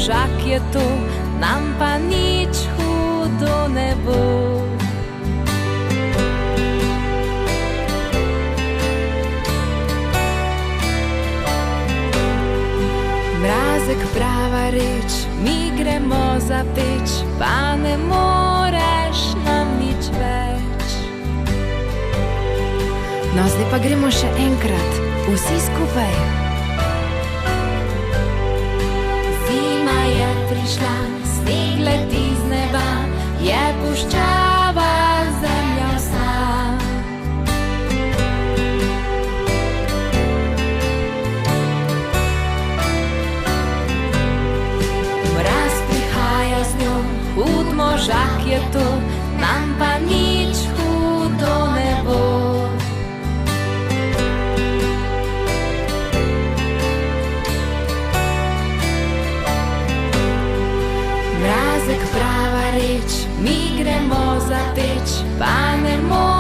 možak je to, nam pa nič hudo ne bo. Mrazek prava reč, mi gremo za peč, pa ne moreš nam nič več. No, zdaj pa gremo še enkrat, vsi skupaj. Zima je prišla, sneg leti z neba, je puščava zemlja vsa. Mraz prihaja z njo, hud možak je to, nam pa nič hudo ne bo. Mrazek prava reč, mi gremo za peč, pa ne moreš